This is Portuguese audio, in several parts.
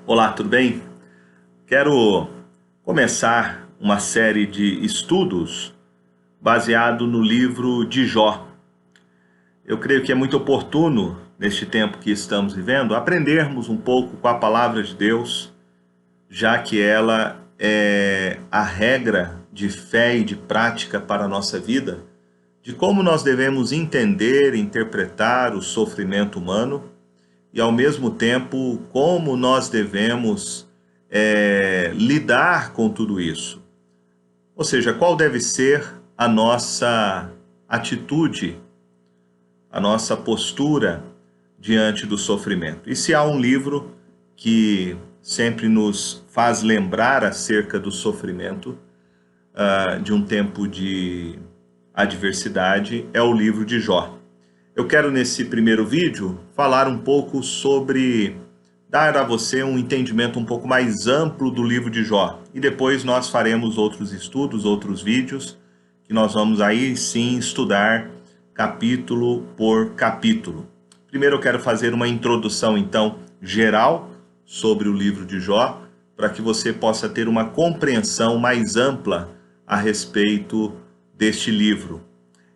Olá, tudo bem? Quero começar uma série de estudos baseado no livro de Jó. Eu creio que é muito oportuno, neste tempo que estamos vivendo, aprendermos um pouco com a palavra de Deus, já que ela é a regra de fé e de prática para a nossa vida, de como nós devemos entender e interpretar o sofrimento humano e, ao mesmo tempo, como nós devemos lidar com tudo isso. Ou seja, qual deve ser a nossa atitude, a nossa postura diante do sofrimento. E se há um livro que sempre nos faz lembrar acerca do sofrimento de um tempo de adversidade, é o livro de Jó. Eu quero, nesse primeiro vídeo, falar um pouco sobre dar a você um entendimento um pouco mais amplo do livro de Jó. E depois nós faremos outros estudos, outros vídeos, que nós vamos aí sim estudar capítulo por capítulo. Primeiro eu quero fazer uma introdução, então, geral sobre o livro de Jó, para que você possa ter uma compreensão mais ampla a respeito deste livro.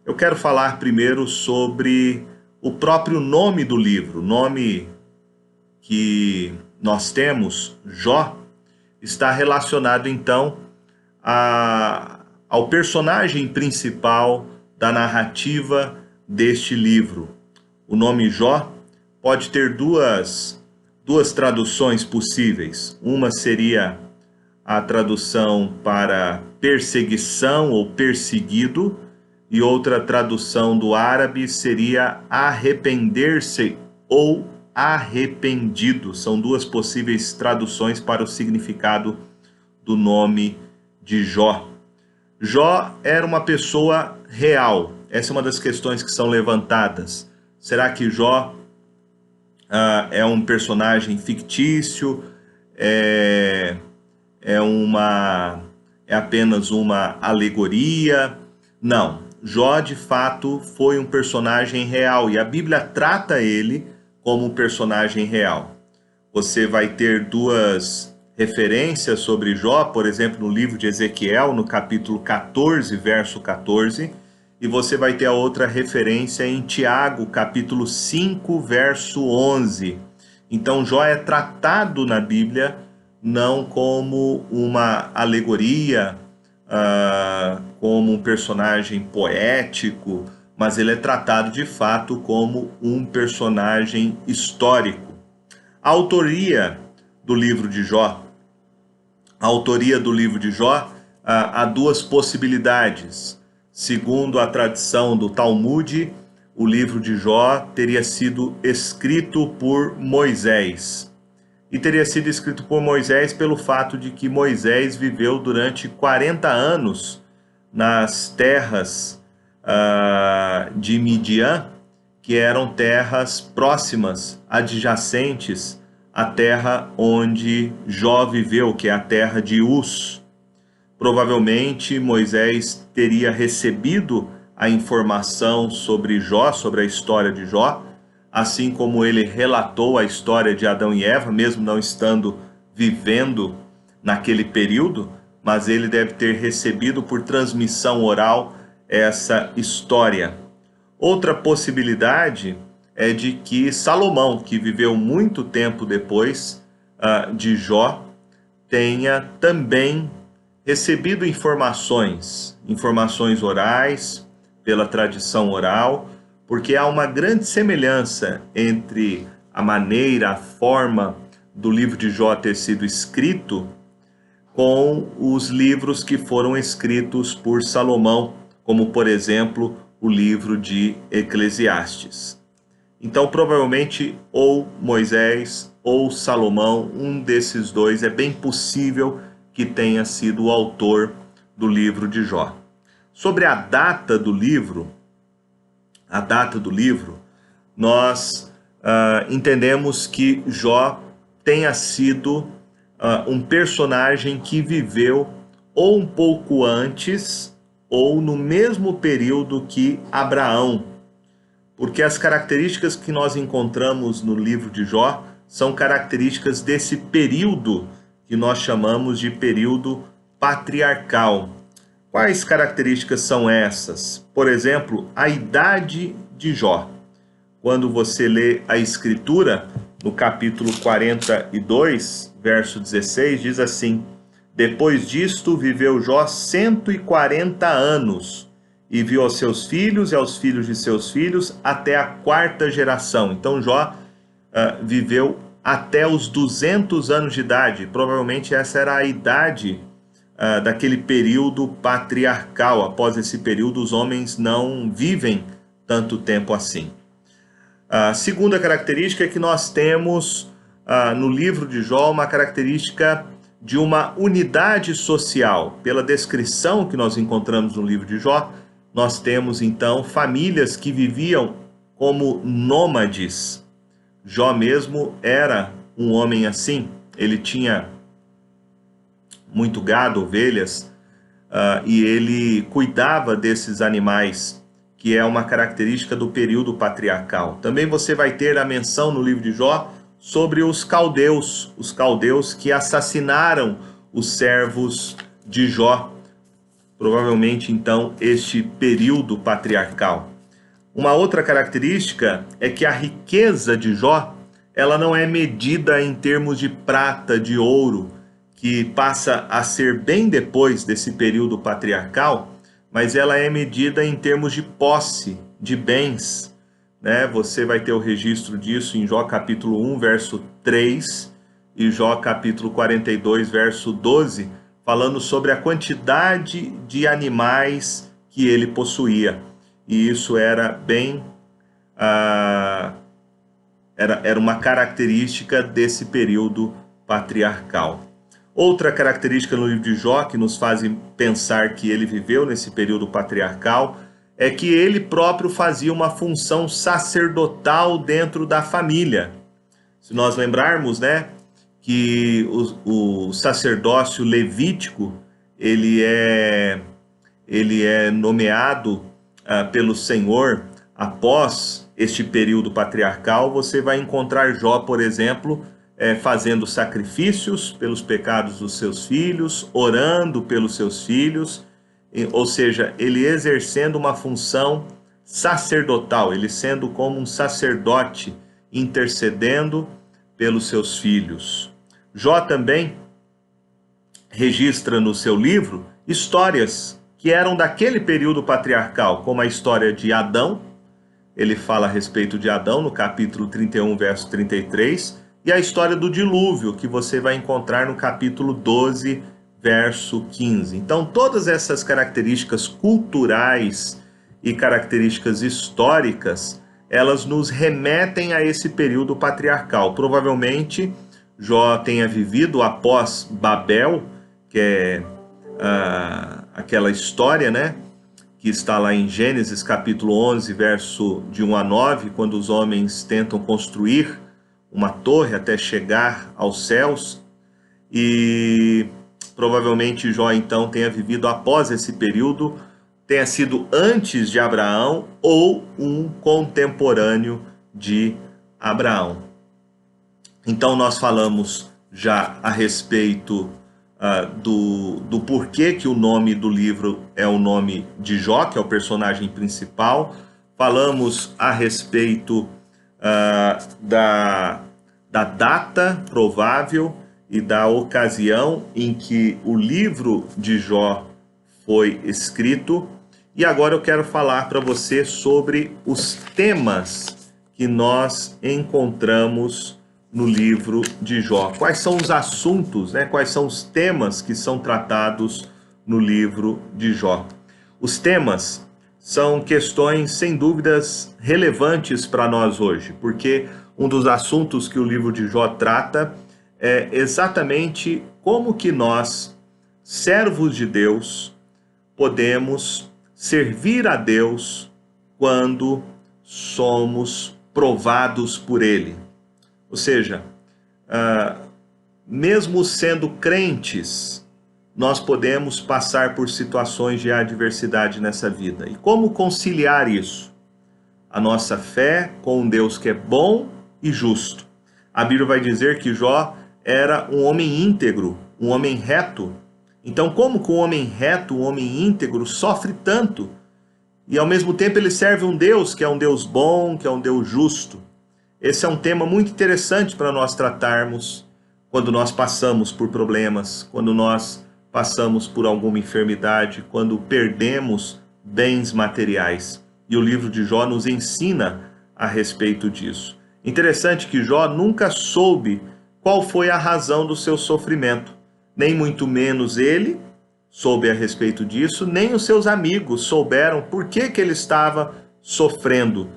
Eu quero falar primeiro sobre o próprio nome do livro. O nome que nós temos, Jó, está relacionado então ao personagem principal da narrativa deste livro. O nome Jó pode ter duas traduções possíveis. Uma seria a tradução para perseguição ou perseguido, e outra tradução do árabe seria arrepender-se ou arrependido. São duas possíveis traduções para o significado do nome de Jó. Jó era uma pessoa real. Essa é uma das questões que são levantadas. Será que Jó é um personagem fictício? É apenas uma alegoria? Não. Jó, de fato, foi um personagem real e a Bíblia trata ele como um personagem real. Você vai ter duas referências sobre Jó, por exemplo, no livro de Ezequiel, no capítulo 14, verso 14, e você vai ter a outra referência em Tiago, capítulo 5, verso 11. Então, Jó é tratado na Bíblia não como uma alegoria, como um personagem poético, mas ele é tratado de fato como um personagem histórico. A autoria do livro de Jó, há duas possibilidades. Segundo a tradição do Talmud, o livro de Jó teria sido escrito por Moisés. E teria sido escrito por Moisés pelo fato de que Moisés viveu durante 40 anos nas terras de Midian, que eram terras próximas, adjacentes à terra onde Jó viveu, que é a terra de Uz. Provavelmente Moisés teria recebido a informação sobre Jó, sobre a história de Jó, assim como ele relatou a história de Adão e Eva, mesmo não estando vivendo naquele período, mas ele deve ter recebido por transmissão oral essa história. Outra possibilidade é de que Salomão, que viveu muito tempo depois de Jó, tenha também recebido informações orais, pela tradição oral, porque há uma grande semelhança entre a maneira, a forma do livro de Jó ter sido escrito com os livros que foram escritos por Salomão, como, por exemplo, o livro de Eclesiastes. Então, provavelmente, ou Moisés ou Salomão, um desses dois, é bem possível que tenha sido o autor do livro de Jó. Sobre a data do livro, nós entendemos que Jó tenha sido um personagem que viveu ou um pouco antes ou no mesmo período que Abraão, porque as características que nós encontramos no livro de Jó são características desse período que nós chamamos de período patriarcal. Quais características são essas? Por exemplo, a idade de Jó. Quando você lê a Escritura, no capítulo 42, verso 16, diz assim: depois disto viveu Jó 140 anos, e viu aos seus filhos e aos filhos de seus filhos até a quarta geração. Então Jó viveu até os 200 anos de idade. Provavelmente essa era a idade daquele período patriarcal. Após esse período, os homens não vivem tanto tempo assim. A segunda característica é que nós temos no livro de Jó uma característica de uma unidade social. Pela descrição que nós encontramos no livro de Jó, nós temos então famílias que viviam como nômades. Jó mesmo era um homem assim. Ele tinha muito gado, ovelhas, e ele cuidava desses animais, que é uma característica do período patriarcal. Também você vai ter a menção no livro de Jó sobre os caldeus que assassinaram os servos de Jó. Provavelmente, então, este período patriarcal. Uma outra característica é que a riqueza de Jó, ela não é medida em termos de prata, de ouro, que passa a ser bem depois desse período patriarcal, mas ela é medida em termos de posse, de bens, né? Você vai ter o registro disso em Jó capítulo 1, verso 3, e Jó capítulo 42, verso 12, falando sobre a quantidade de animais que ele possuía. E isso era bem... era uma característica desse período patriarcal. Outra característica no livro de Jó que nos faz pensar que ele viveu nesse período patriarcal é que ele próprio fazia uma função sacerdotal dentro da família. Se nós lembrarmos, né, que o sacerdócio levítico ele é nomeado pelo Senhor após este período patriarcal. Você vai encontrar Jó, por exemplo, fazendo sacrifícios pelos pecados dos seus filhos, orando pelos seus filhos, ou seja, ele exercendo uma função sacerdotal, ele sendo como um sacerdote, intercedendo pelos seus filhos. Jó também registra no seu livro histórias que eram daquele período patriarcal, como a história de Adão. Ele fala a respeito de Adão no capítulo 31, verso 33, e a história do dilúvio, que você vai encontrar no capítulo 12, verso 15. Então, todas essas características culturais e características históricas, elas nos remetem a esse período patriarcal. Provavelmente, Jó tenha vivido após Babel, que é aquela história, né, que está lá em Gênesis capítulo 11, verso de 1 a 9, quando os homens tentam construir uma torre até chegar aos céus, e provavelmente Jó então tenha vivido após esse período, tenha sido antes de Abraão ou um contemporâneo de Abraão. Então nós falamos já a respeito do porquê que o nome do livro é o nome de Jó, que é o personagem principal. Falamos a respeito da data provável e da ocasião em que o livro de Jó foi escrito. E agora eu quero falar para você sobre os temas que nós encontramos no livro de Jó. Quais são os assuntos, né? Quais são os temas que são tratados no livro de Jó? Os temas são questões, sem dúvidas, relevantes para nós hoje, porque um dos assuntos que o livro de Jó trata é exatamente como que nós, servos de Deus, podemos servir a Deus quando somos provados por Ele. Ou seja, mesmo sendo crentes, nós podemos passar por situações de adversidade nessa vida. E como conciliar isso? A nossa fé com um Deus que é bom e justo. A Bíblia vai dizer que Jó era um homem íntegro, um homem reto. Então, como que um homem reto, um homem íntegro, sofre tanto? E ao mesmo tempo ele serve um Deus que é um Deus bom, que é um Deus justo. Esse é um tema muito interessante para nós tratarmos quando nós passamos por problemas, quando nós passamos por alguma enfermidade, quando perdemos bens materiais. E o livro de Jó nos ensina a respeito disso. Interessante que Jó nunca soube qual foi a razão do seu sofrimento, nem muito menos ele soube a respeito disso, nem os seus amigos souberam por que ele estava sofrendo.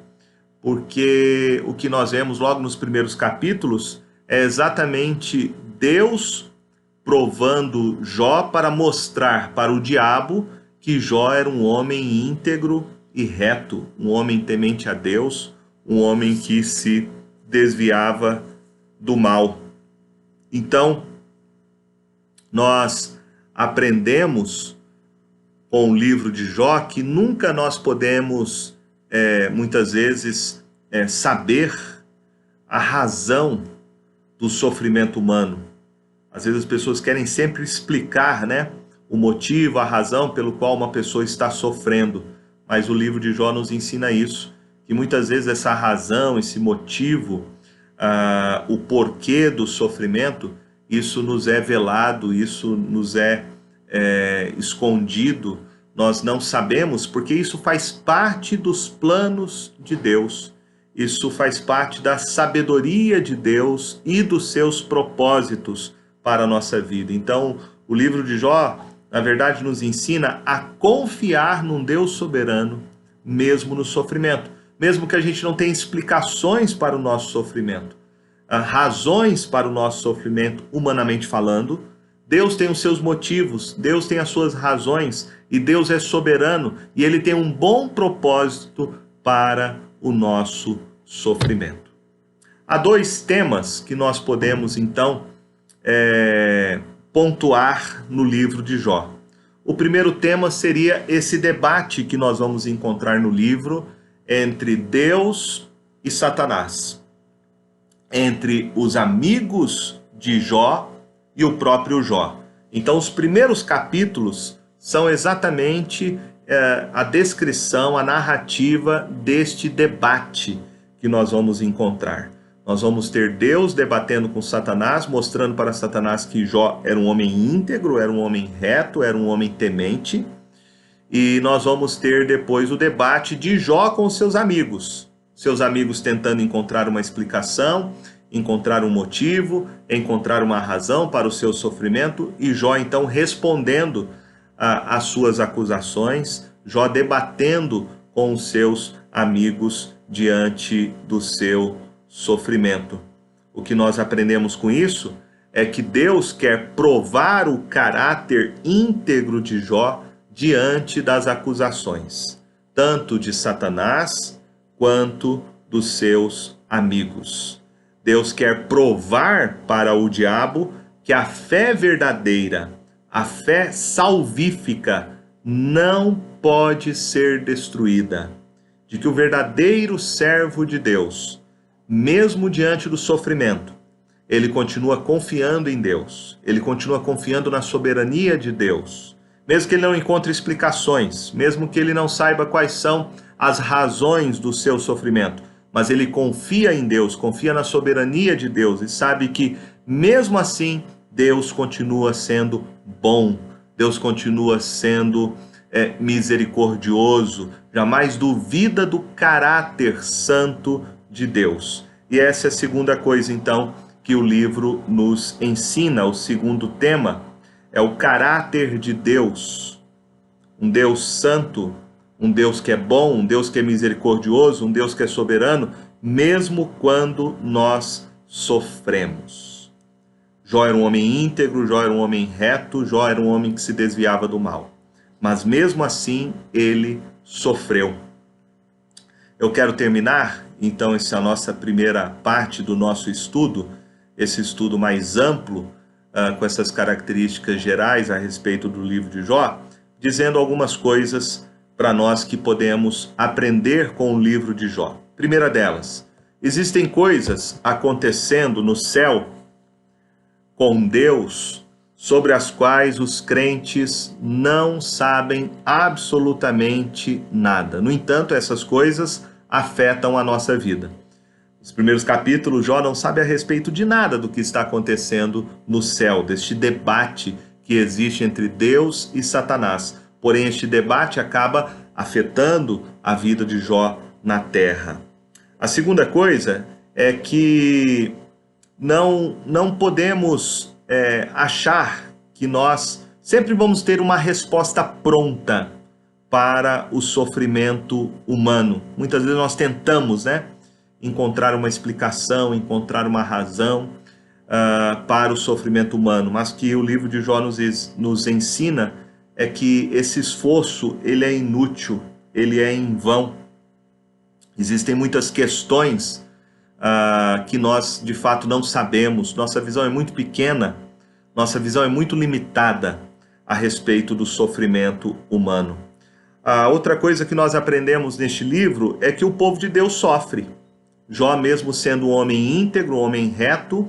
Porque o que nós vemos logo nos primeiros capítulos é exatamente Deus provando Jó para mostrar para o diabo que Jó era um homem íntegro e reto, um homem temente a Deus, um homem que se desviava do mal. Então, nós aprendemos com o livro de Jó que nunca nós podemos, muitas vezes, saber a razão do sofrimento humano. Às vezes as pessoas querem sempre explicar, né, o motivo, a razão pelo qual uma pessoa está sofrendo. Mas o livro de Jó nos ensina isso, que muitas vezes essa razão, esse motivo, o porquê do sofrimento, isso nos é velado, isso nos é escondido, nós não sabemos, porque isso faz parte dos planos de Deus, isso faz parte da sabedoria de Deus e dos seus propósitos para a nossa vida. Então, o livro de Jó, na verdade, nos ensina a confiar num Deus soberano, mesmo no sofrimento, mesmo que a gente não tenha explicações para o nosso sofrimento, razões para o nosso sofrimento, humanamente falando. Deus tem os seus motivos, Deus tem as suas razões, e Deus é soberano, e Ele tem um bom propósito para o nosso sofrimento. Há dois temas que nós podemos, então, pontuar no livro de Jó. O primeiro tema seria esse debate que nós vamos encontrar no livro entre Deus e Satanás, entre os amigos de Jó e o próprio Jó. Então, os primeiros capítulos são exatamente a descrição, a narrativa deste debate que nós vamos encontrar. Nós vamos ter Deus debatendo com Satanás, mostrando para Satanás que Jó era um homem íntegro, era um homem reto, era um homem temente. E nós vamos ter depois o debate de Jó com seus amigos tentando encontrar uma explicação, encontrar um motivo, encontrar uma razão para o seu sofrimento, e Jó então respondendo às suas acusações, Jó debatendo com os seus amigos diante do seu sofrimento. O que nós aprendemos com isso é que Deus quer provar o caráter íntegro de Jó diante das acusações, tanto de Satanás quanto dos seus amigos. Deus quer provar para o diabo que a fé verdadeira, a fé salvífica, não pode ser destruída. De que o verdadeiro servo de Deus, mesmo diante do sofrimento, ele continua confiando em Deus, ele continua confiando na soberania de Deus. Mesmo que ele não encontre explicações, mesmo que ele não saiba quais são as razões do seu sofrimento, mas ele confia em Deus, confia na soberania de Deus e sabe que, mesmo assim, Deus continua sendo bom, Deus continua sendo misericordioso, jamais duvida do caráter santo de Deus. E essa é a segunda coisa, então, que o livro nos ensina. O segundo tema é o caráter de Deus, um Deus santo, um Deus que é bom, um Deus que é misericordioso, um Deus que é soberano, mesmo quando nós sofremos. Jó era um homem íntegro, Jó era um homem reto, Jó era um homem que se desviava do mal. Mas mesmo assim, ele sofreu. Eu quero terminar, então, essa é a nossa primeira parte do nosso estudo, esse estudo mais amplo, com essas características gerais a respeito do livro de Jó, dizendo algumas coisas para nós que podemos aprender com o livro de Jó. Primeira delas, Existem coisas acontecendo no céu com Deus sobre as quais os crentes não sabem absolutamente nada. No entanto, essas coisas afetam a nossa vida. Nos primeiros capítulos, Jó não sabe a respeito de nada do que está acontecendo no céu, deste debate que existe entre Deus e Satanás. Porém, este debate acaba afetando a vida de Jó na terra. A segunda coisa é que não podemos achar que nós sempre vamos ter uma resposta pronta para o sofrimento humano. Muitas vezes nós tentamos, encontrar uma explicação, encontrar uma razão para o sofrimento humano, mas que o livro de Jó nos ensina é que esse esforço ele é inútil, ele é em vão. Existem muitas questões que nós de fato não sabemos, nossa visão é muito pequena, nossa visão é muito limitada a respeito do sofrimento humano. A outra coisa que nós aprendemos neste livro é que o povo de Deus sofre. Jó, mesmo sendo um homem íntegro, um homem reto,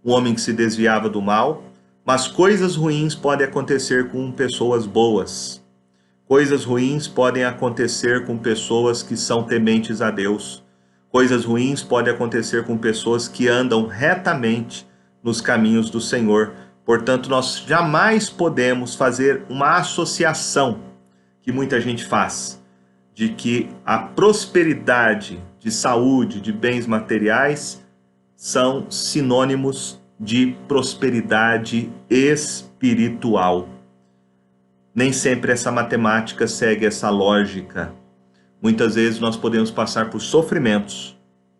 um homem que se desviava do mal, mas coisas ruins podem acontecer com pessoas boas. Coisas ruins podem acontecer com pessoas que são tementes a Deus. Coisas ruins podem acontecer com pessoas que andam retamente nos caminhos do Senhor. Portanto, nós jamais podemos fazer uma associação que muita gente faz, de que a prosperidade de saúde, de bens materiais, são sinônimos de prosperidade espiritual. Nem sempre essa matemática segue essa lógica. Muitas vezes nós podemos passar por sofrimentos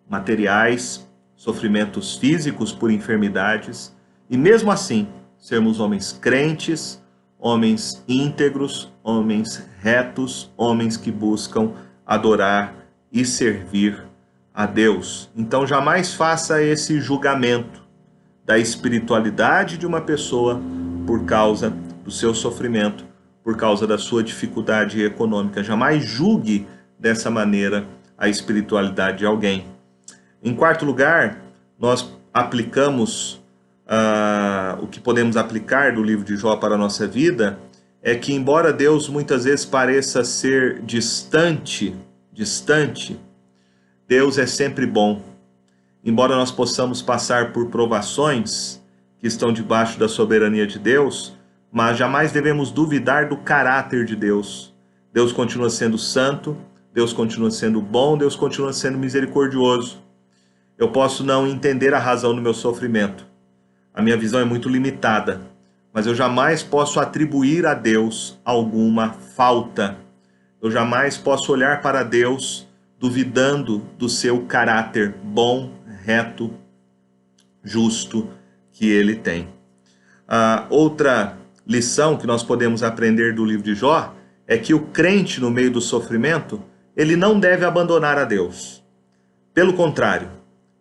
materiais, sofrimentos físicos por enfermidades, e mesmo assim sermos homens crentes, homens íntegros, homens retos, homens que buscam adorar e servir a Deus. Então jamais faça esse julgamento da espiritualidade de uma pessoa por causa do seu sofrimento, por causa da sua dificuldade econômica. Jamais julgue dessa maneira a espiritualidade de alguém. Em quarto lugar, nós aplicamos o que podemos aplicar do livro de Jó para a nossa vida, é que embora Deus muitas vezes pareça ser distante, Deus é sempre bom. Embora nós possamos passar por provações que estão debaixo da soberania de Deus, mas jamais devemos duvidar do caráter de Deus. Deus continua sendo santo, Deus continua sendo bom, Deus continua sendo misericordioso. Eu posso não entender a razão do meu sofrimento. A minha visão é muito limitada, mas eu jamais posso atribuir a Deus alguma falta. Eu jamais posso olhar para Deus duvidando do seu caráter bom, reto, justo que ele tem. Outra lição que nós podemos aprender do livro de Jó é que o crente no meio do sofrimento, ele não deve abandonar a Deus. Pelo contrário,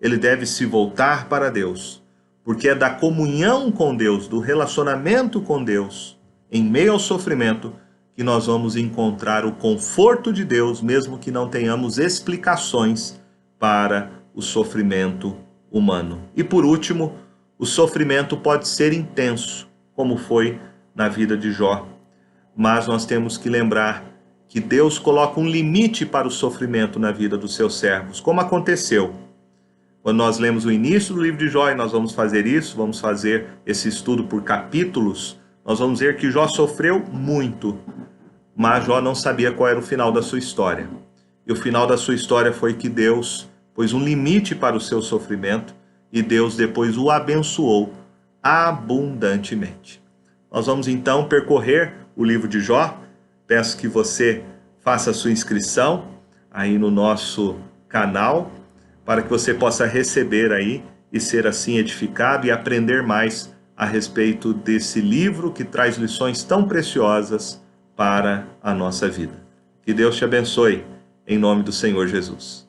ele deve se voltar para Deus, porque é da comunhão com Deus, do relacionamento com Deus, em meio ao sofrimento, que nós vamos encontrar o conforto de Deus, mesmo que não tenhamos explicações para o sofrimento humano. E por último, o sofrimento pode ser intenso, como foi na vida de Jó. Mas nós temos que lembrar que Deus coloca um limite para o sofrimento na vida dos seus servos, como aconteceu. Quando nós lemos o início do livro de Jó, e nós vamos fazer isso, vamos fazer esse estudo por capítulos, nós vamos ver que Jó sofreu muito, mas Jó não sabia qual era o final da sua história. E o final da sua história foi que Deus pôs um limite para o seu sofrimento, e Deus depois o abençoou abundantemente. Nós vamos então percorrer o livro de Jó. Peço que você faça a sua inscrição aí no nosso canal, para que você possa receber aí e ser assim edificado e aprender mais a respeito desse livro que traz lições tão preciosas para a nossa vida. Que Deus te abençoe, em nome do Senhor Jesus.